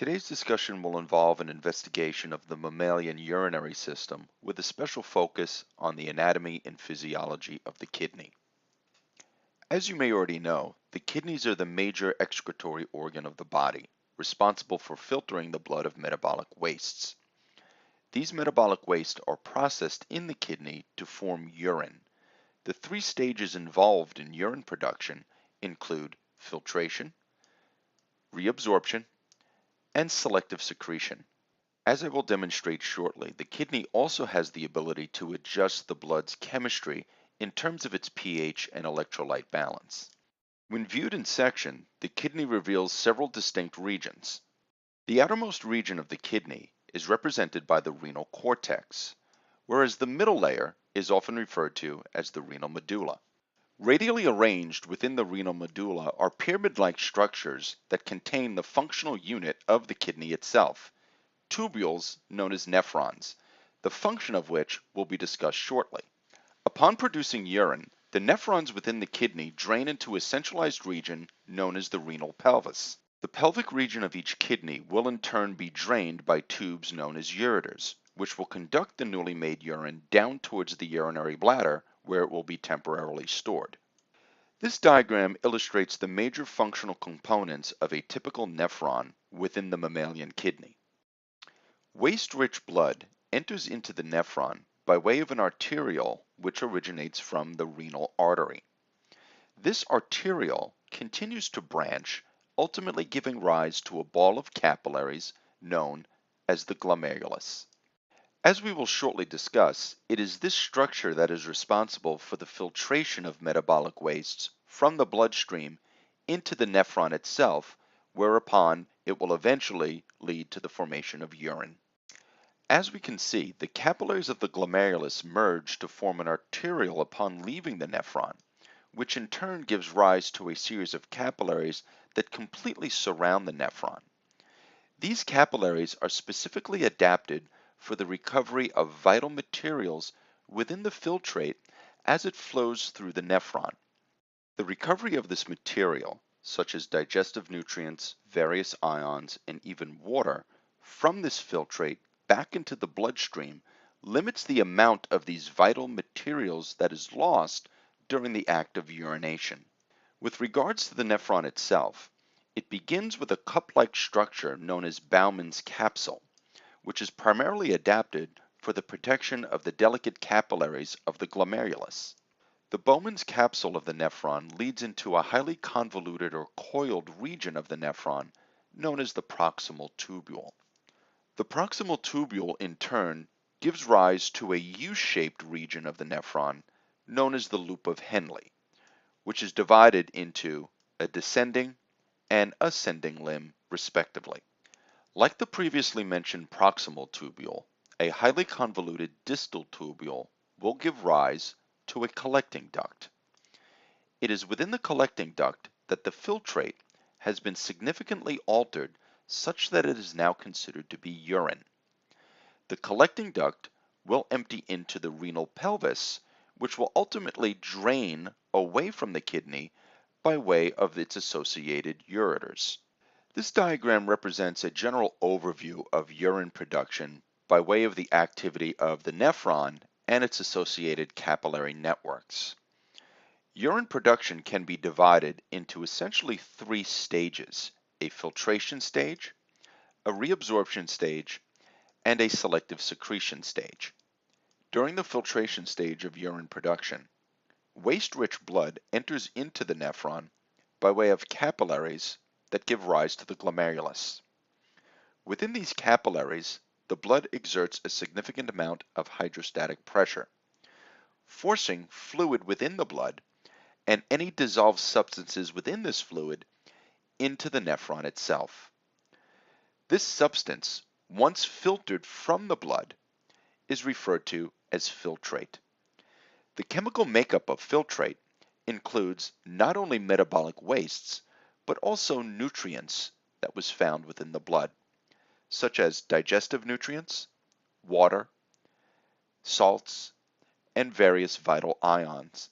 Today's discussion will involve an investigation of the mammalian urinary system with a special focus on the anatomy and physiology of the kidney. As you may already know, the kidneys are the major excretory organ of the body, responsible for filtering the blood of metabolic wastes. These metabolic wastes are processed in the kidney to form urine. The three stages involved in urine production include filtration, reabsorption, and selective secretion. As I will demonstrate shortly, the kidney also has the ability to adjust the blood's chemistry in terms of its pH and electrolyte balance. When viewed in section, the kidney reveals several distinct regions. The outermost region of the kidney is represented by the renal cortex, whereas the middle layer is often referred to as the renal medulla. Radially arranged within the renal medulla are pyramid-like structures that contain the functional unit of the kidney itself, tubules known as nephrons, the function of which will be discussed shortly. Upon producing urine, the nephrons within the kidney drain into a centralized region known as the renal pelvis. The pelvic region of each kidney will in turn be drained by tubes known as ureters, which will conduct the newly made urine down towards the urinary bladder, where it will be temporarily stored. This diagram illustrates the major functional components of a typical nephron within the mammalian kidney. Waste-rich blood enters into the nephron by way of an arteriole which originates from the renal artery. This arteriole continues to branch, ultimately giving rise to a ball of capillaries known as the glomerulus. As we will shortly discuss, it is this structure that is responsible for the filtration of metabolic wastes from the bloodstream into the nephron itself, whereupon it will eventually lead to the formation of urine. As we can see, the capillaries of the glomerulus merge to form an arteriole upon leaving the nephron, which in turn gives rise to a series of capillaries that completely surround the nephron. These capillaries are specifically adapted for the recovery of vital materials within the filtrate as it flows through the nephron. The recovery of this material, such as digestive nutrients, various ions, and even water, from this filtrate back into the bloodstream limits the amount of these vital materials that is lost during the act of urination. With regards to the nephron itself, it begins with a cup-like structure known as Bowman's capsule, which is primarily adapted for the protection of the delicate capillaries of the glomerulus. The Bowman's capsule of the nephron leads into a highly convoluted or coiled region of the nephron known as the proximal tubule. The proximal tubule in turn gives rise to a U-shaped region of the nephron known as the loop of Henle, which is divided into a descending and ascending limb respectively. Like the previously mentioned proximal tubule, a highly convoluted distal tubule will give rise to a collecting duct. It is within the collecting duct that the filtrate has been significantly altered such that it is now considered to be urine. The collecting duct will empty into the renal pelvis, which will ultimately drain away from the kidney by way of its associated ureters. This diagram represents a general overview of urine production by way of the activity of the nephron and its associated capillary networks. Urine production can be divided into essentially three stages: a filtration stage, a reabsorption stage, and a selective secretion stage. During the filtration stage of urine production, waste-rich blood enters into the nephron by way of capillaries that give rise to the glomerulus. Within these capillaries, the blood exerts a significant amount of hydrostatic pressure, forcing fluid within the blood and any dissolved substances within this fluid into the nephron itself. This substance, once filtered from the blood, is referred to as filtrate. The chemical makeup of filtrate includes not only metabolic wastes, but also nutrients that was found within the blood, such as digestive nutrients, water, salts, and various vital ions.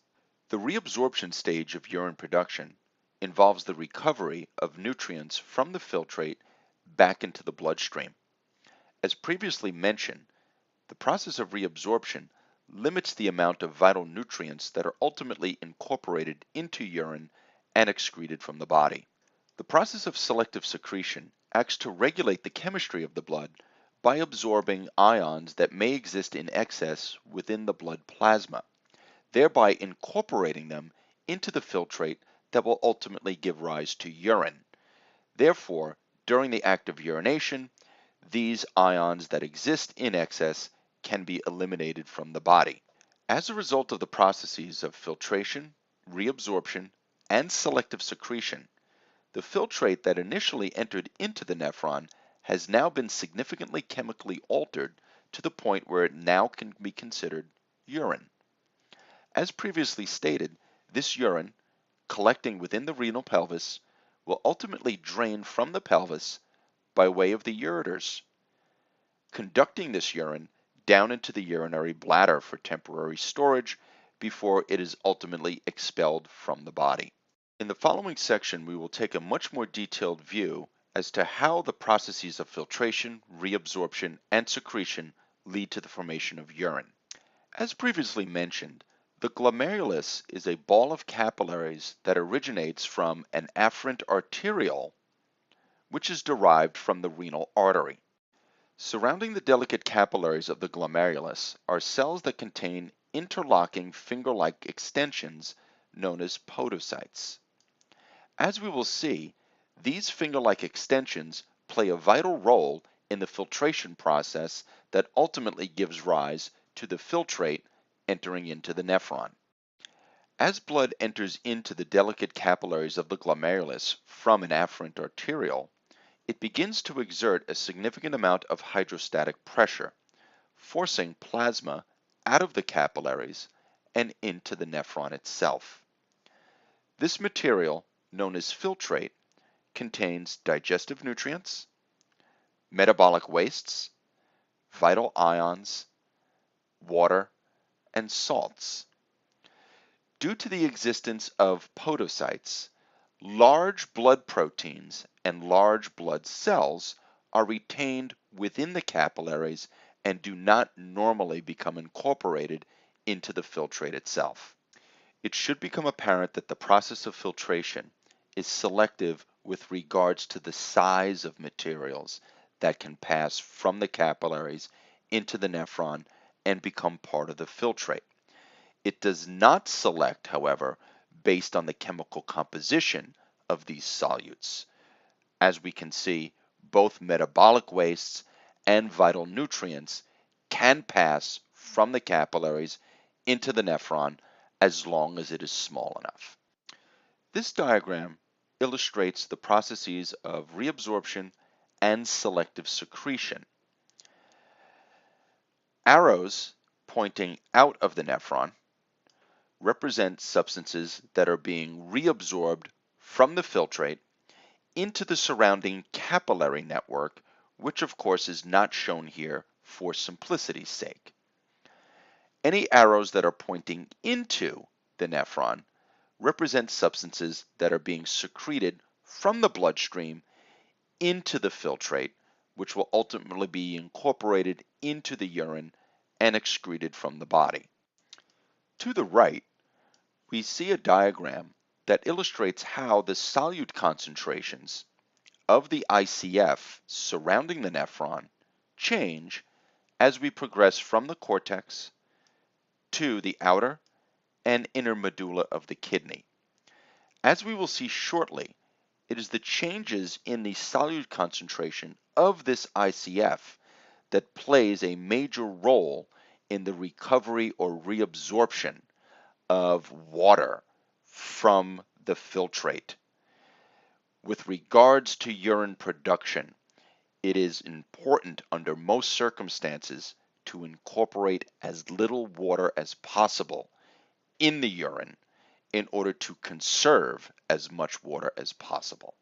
The reabsorption stage of urine production involves the recovery of nutrients from the filtrate back into the bloodstream. As previously mentioned, the process of reabsorption limits the amount of vital nutrients that are ultimately incorporated into urine and excreted from the body. The process of selective secretion acts to regulate the chemistry of the blood by absorbing ions that may exist in excess within the blood plasma, thereby incorporating them into the filtrate that will ultimately give rise to urine. Therefore, during the act of urination, these ions that exist in excess can be eliminated from the body. As a result of the processes of filtration, reabsorption, and selective secretion, the filtrate that initially entered into the nephron has now been significantly chemically altered to the point where it now can be considered urine. As previously stated, this urine, collecting within the renal pelvis, will ultimately drain from the pelvis by way of the ureters, conducting this urine down into the urinary bladder for temporary storage before it is ultimately expelled from the body. In the following section, we will take a much more detailed view as to how the processes of filtration, reabsorption, and secretion lead to the formation of urine. As previously mentioned, the glomerulus is a ball of capillaries that originates from an afferent arteriole, which is derived from the renal artery. Surrounding the delicate capillaries of the glomerulus are cells that contain interlocking finger-like extensions known as podocytes. As we will see, these finger-like extensions play a vital role in the filtration process that ultimately gives rise to the filtrate entering into the nephron. As blood enters into the delicate capillaries of the glomerulus from an afferent arteriole, it begins to exert a significant amount of hydrostatic pressure, forcing plasma out of the capillaries and into the nephron itself. This material, known as filtrate, contains digestive nutrients, metabolic wastes, vital ions, water, and salts. Due to the existence of podocytes, large blood proteins and large blood cells are retained within the capillaries and do not normally become incorporated into the filtrate itself. It should become apparent that the process of filtration is selective with regards to the size of materials that can pass from the capillaries into the nephron and become part of the filtrate. It does not select, however, based on the chemical composition of these solutes. As we can see, both metabolic wastes and vital nutrients can pass from the capillaries into the nephron as long as it is small enough. This diagram illustrates the processes of reabsorption and selective secretion. Arrows pointing out of the nephron represent substances that are being reabsorbed from the filtrate into the surrounding capillary network, which of course is not shown here for simplicity's sake. Any arrows that are pointing into the nephron represent substances that are being secreted from the bloodstream into the filtrate, which will ultimately be incorporated into the urine and excreted from the body. To the right, we see a diagram that illustrates how the solute concentrations of the ICF surrounding the nephron change as we progress from the cortex to the outer and inner medulla of the kidney. As we will see shortly, it is the changes in the solute concentration of this ICF that plays a major role in the recovery or reabsorption of water from the filtrate. With regards to urine production, it is important under most circumstances to incorporate as little water as possible in the urine in order to conserve as much water as possible.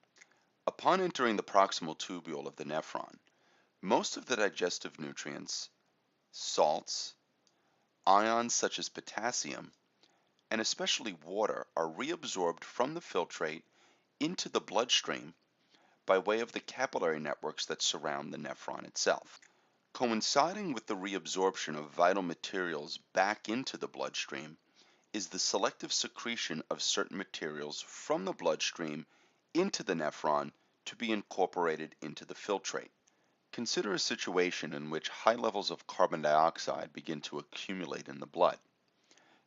Upon entering the proximal tubule of the nephron, most of the digestive nutrients, salts, ions such as potassium, and especially water are reabsorbed from the filtrate into the bloodstream by way of the capillary networks that surround the nephron itself. Coinciding with the reabsorption of vital materials back into the bloodstream is the selective secretion of certain materials from the bloodstream into the nephron to be incorporated into the filtrate. Consider a situation in which high levels of carbon dioxide begin to accumulate in the blood.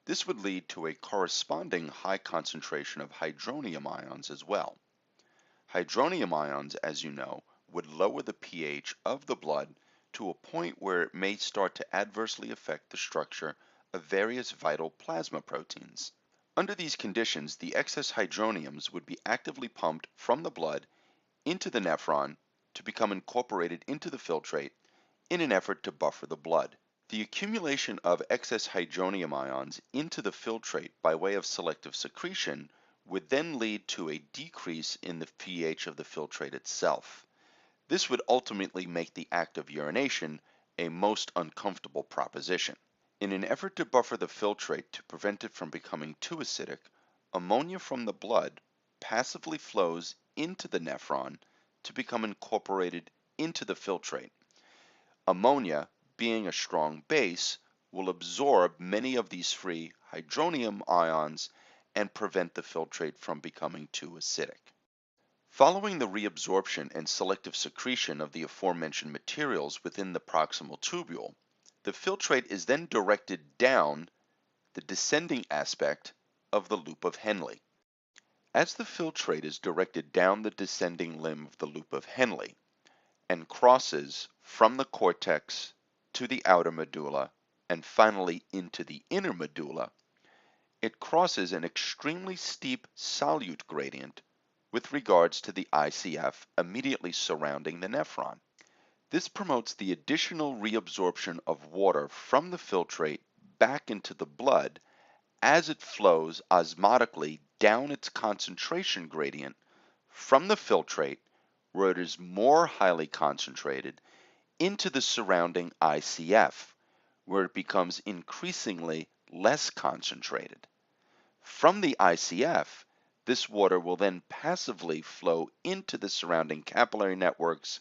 This would lead to a corresponding high concentration of hydronium ions as well. Hydronium ions, as you know, would lower the pH of the blood to a point where it may start to adversely affect the structure of various vital plasma proteins. Under these conditions, the excess hydroniums would be actively pumped from the blood into the nephron to become incorporated into the filtrate in an effort to buffer the blood. The accumulation of excess hydronium ions into the filtrate by way of selective secretion would then lead to a decrease in the pH of the filtrate itself. This would ultimately make the act of urination a most uncomfortable proposition. In an effort to buffer the filtrate to prevent it from becoming too acidic, ammonia from the blood passively flows into the nephron to become incorporated into the filtrate. Ammonia, being a strong base, will absorb many of these free hydronium ions and prevent the filtrate from becoming too acidic. Following the reabsorption and selective secretion of the aforementioned materials within the proximal tubule, the filtrate is then directed down the descending aspect of the loop of Henle. As the filtrate is directed down the descending limb of the loop of Henle and crosses from the cortex to the outer medulla and finally into the inner medulla, it crosses an extremely steep solute gradient with regards to the ICF immediately surrounding the nephron. This promotes the additional reabsorption of water from the filtrate back into the blood as it flows osmotically down its concentration gradient from the filtrate, where it is more highly concentrated, into the surrounding ICF, where it becomes increasingly less concentrated. From the ICF, this water will then passively flow into the surrounding capillary networks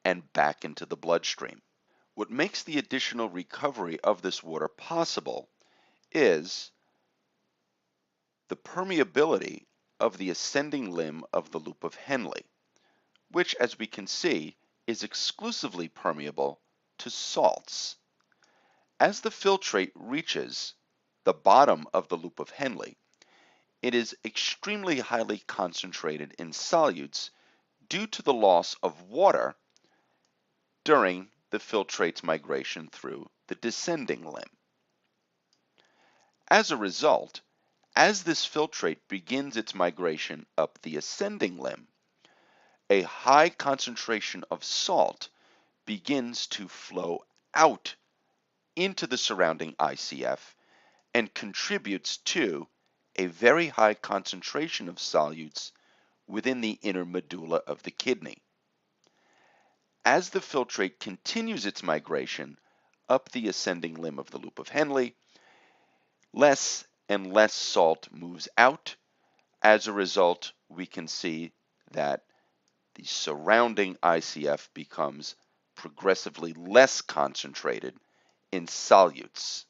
and back into the bloodstream. What makes the additional recovery of this water possible is the permeability of the ascending limb of the loop of Henle, which, as we can see, is exclusively permeable to salts. As the filtrate reaches the bottom of the loop of Henle, it is extremely highly concentrated in solutes due to the loss of water during the filtrate's migration through the descending limb. As a result, as this filtrate begins its migration up the ascending limb, a high concentration of salt begins to flow out into the surrounding ICF and contributes to a very high concentration of solutes within the inner medulla of the kidney. As the filtrate continues its migration up the ascending limb of the loop of Henle, less and less salt moves out. As a result, we can see that the surrounding ICF becomes progressively less concentrated in solutes.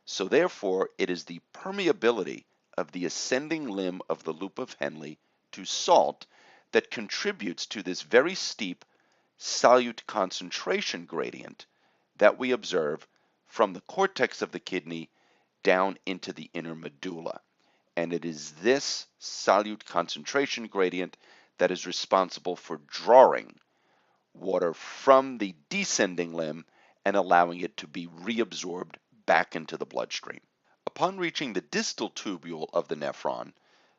So therefore, it is the permeability of the ascending limb of the loop of Henle to salt that contributes to this very steep solute concentration gradient that we observe from the cortex of the kidney down into the inner medulla. And it is this solute concentration gradient that is responsible for drawing water from the descending limb and allowing it to be reabsorbed back into the bloodstream. Upon reaching the distal tubule of the nephron,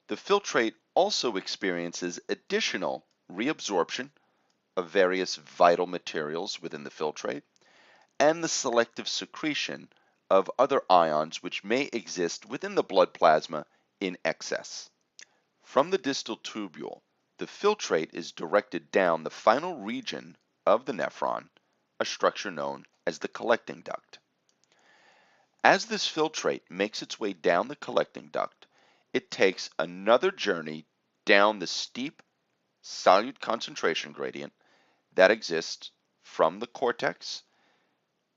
the filtrate also experiences additional reabsorption of various vital materials within the filtrate and the selective secretion of other ions which may exist within the blood plasma in excess. From the distal tubule, the filtrate is directed down the final region of the nephron, a structure known as the collecting duct. As this filtrate makes its way down the collecting duct, it takes another journey down the steep solute concentration gradient that exists from the cortex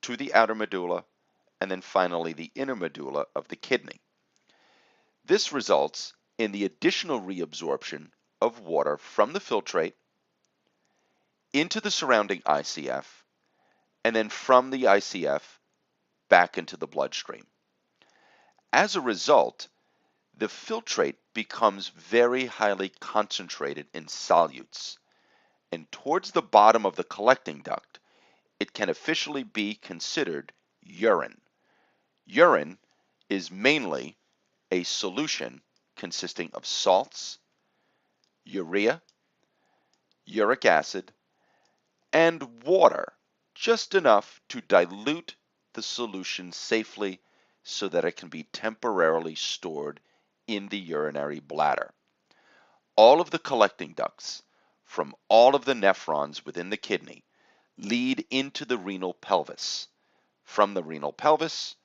to the outer medulla and then finally the inner medulla of the kidney. This results in the additional reabsorption of water from the filtrate into the surrounding ICF and then from the ICF back into the bloodstream. As a result, the filtrate becomes very highly concentrated in solutes, and towards the bottom of the collecting duct, it can officially be considered urine. Urine is mainly a solution consisting of salts, urea, uric acid, and water, just enough to dilute the solution safely so that it can be temporarily stored in the urinary bladder. All of the collecting ducts from all of the nephrons within the kidney lead into the renal pelvis. From the renal pelvis,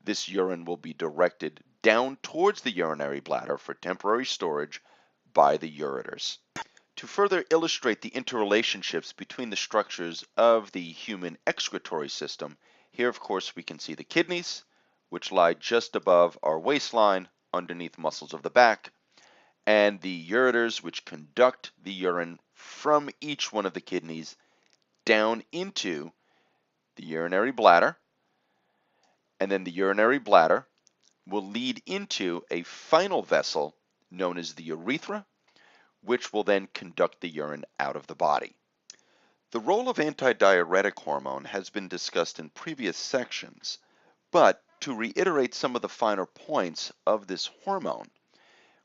this urine will be directed down towards the urinary bladder for temporary storage by the ureters. To further illustrate the interrelationships between the structures of the human excretory system, here of course we can see the kidneys, which lie just above our waistline underneath muscles of the back, and the ureters, which conduct the urine from each one of the kidneys down into the urinary bladder, and then the urinary bladder will lead into a final vessel known as the urethra, which will then conduct the urine out of the body. The role of antidiuretic hormone has been discussed in previous sections, but to reiterate some of the finer points of this hormone,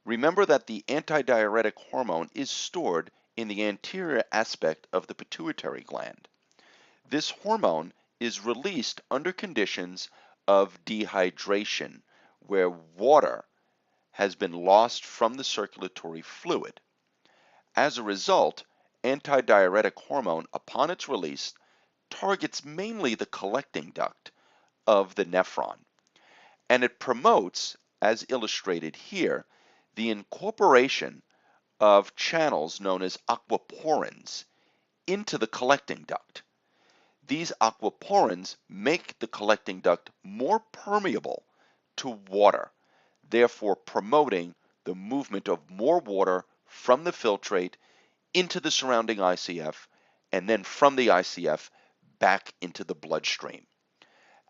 remember that the antidiuretic hormone is stored in the anterior aspect of the pituitary gland. This hormone is released under conditions of dehydration, where water has been lost from the circulatory fluid. As a result, antidiuretic hormone, upon its release, targets mainly the collecting duct of the nephron, and it promotes, as illustrated here, the incorporation of channels known as aquaporins into the collecting duct. These aquaporins make the collecting duct more permeable to water, therefore promoting the movement of more water from the filtrate into the surrounding ICF and then from the ICF back into the bloodstream.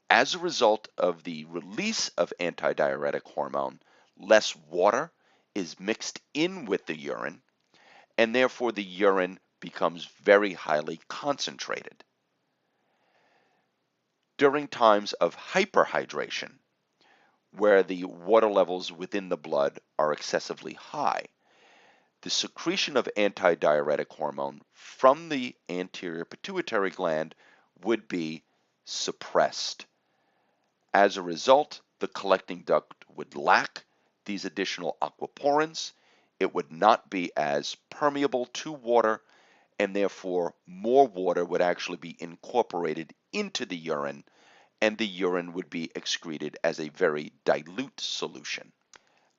As a result of the release of antidiuretic hormone, less water is mixed in with the urine, and therefore the urine becomes very highly concentrated. During times of hyperhydration, where the water levels within the blood are excessively high, the secretion of antidiuretic hormone from the anterior pituitary gland would be suppressed. As a result, the collecting duct would lack these additional aquaporins. It would not be as permeable to water, and therefore more water would actually be incorporated into the urine, and the urine would be excreted as a very dilute solution.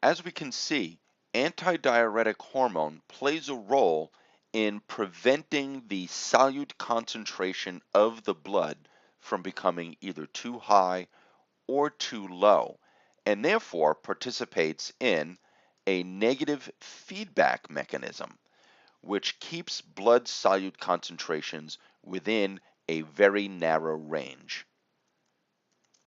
As we can see, antidiuretic hormone plays a role in preventing the solute concentration of the blood from becoming either too high or too low, and therefore participates in a negative feedback mechanism, which keeps blood solute concentrations within a very narrow range.